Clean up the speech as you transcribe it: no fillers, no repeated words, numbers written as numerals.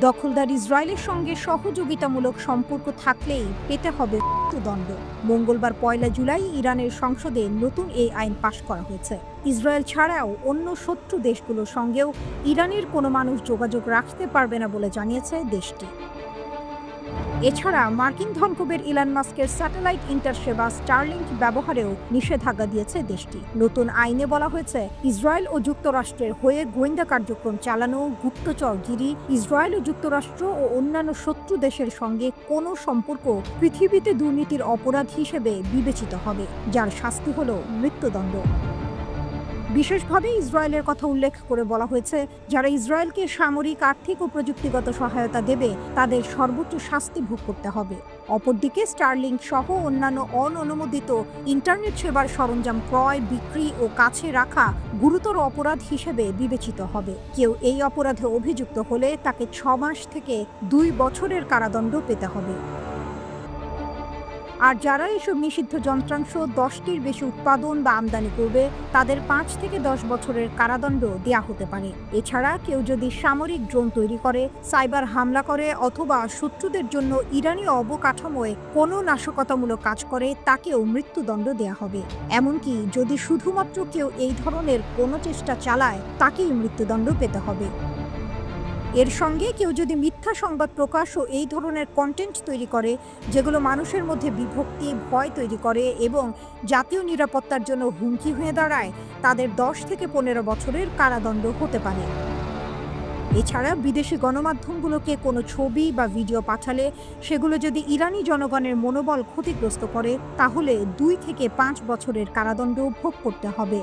দখলদার ইসরায়েলের সঙ্গে সহযোগিতামূলক সম্পর্ক থাকলেই পেতে হবে মৃত্যুদণ্ড। মঙ্গলবার ১ জুলাই ইরানের সংসদে নতুন এই আইন পাশ করা হয়েছে। ইসরায়েল ছাড়াও অন্য শত্রু দেশগুলোর সঙ্গেও ইরানের কোনো মানুষ যোগাযোগ রাখতে পারবে না বলে জানিয়েছে দেশটি। এছাড়া মার্কিন ধনকুবের ইলন মাস্কের স্যাটেলাইট ইন্টারসেবা স্টারলিংক ব্যবহারেও নিষেধাজ্ঞা দিয়েছে দেশটি। নতুন আইনে বলা হয়েছে, ইসরায়েল ও যুক্তরাষ্ট্রের হয়ে গোয়েন্দা কার্যক্রম চালানো, গুপ্তচরগিরি, ইসরায়েল ও যুক্তরাষ্ট্র ও অন্যান্য শত্রু দেশের সঙ্গে কোনো সম্পর্ক পৃথিবীতে দুর্নীতির অপরাধ হিসেবে বিবেচিত হবে, যার শাস্তি হল মৃত্যুদণ্ড। বিশেষভাবে ইসরায়েলের কথা উল্লেখ করে বলা হয়েছে, যারা ইসরায়েলকে সামরিক, আর্থিক ও প্রযুক্তিগত সহায়তা দেবে তাদের সর্বোচ্চ শাস্তি ভোগ করতে হবে। অপরদিকে স্টারলিংক সহ অন্যান্য অননুমোদিত ইন্টারনেট সেবার সরঞ্জাম ক্রয়, বিক্রি ও কাছে রাখা গুরুতর অপরাধ হিসেবে বিবেচিত হবে। কেউ এই অপরাধে অভিযুক্ত হলে তাকে ৬ মাস থেকে ২ বছরের কারাদণ্ড পেতে হবে। আর যারা এসব নিষিদ্ধ যন্ত্রাংশ ১০টির বেশি উৎপাদন বা আমদানি করবে তাদের ৫ থেকে ১০ বছরের কারাদণ্ড দেয়া হতে পারে। এছাড়া কেউ যদি সামরিক ড্রোন তৈরি করে, সাইবার হামলা করে অথবা শত্রুদের জন্য ইরানি অবকাঠামোয় কোনো নাশকতামূলক কাজ করে তাকেও মৃত্যুদণ্ড দেয়া হবে। এমনকি যদি শুধুমাত্র কেউ এই ধরনের কোনো চেষ্টা চালায় তাকেই মৃত্যুদণ্ড পেতে হবে। এর সঙ্গে কেউ যদি মিথ্যা সংবাদ প্রকাশ ও এই ধরনের কন্টেন্ট তৈরি করে যেগুলো মানুষের মধ্যে বিভক্তি, ভয় তৈরি করে এবং জাতীয় নিরাপত্তার জন্য হুমকি হয়ে দাঁড়ায়, তাদের ১০ থেকে ১৫ বছরের কারাদণ্ড হতে পারে। এছাড়া বিদেশি গণমাধ্যমগুলোকে কোনো ছবি বা ভিডিও পাঠালে সেগুলো যদি ইরানি জনগণের মনোবল ক্ষতিগ্রস্ত করে তাহলে ২ থেকে ৫ বছরের কারাদণ্ড ভোগ করতে হবে।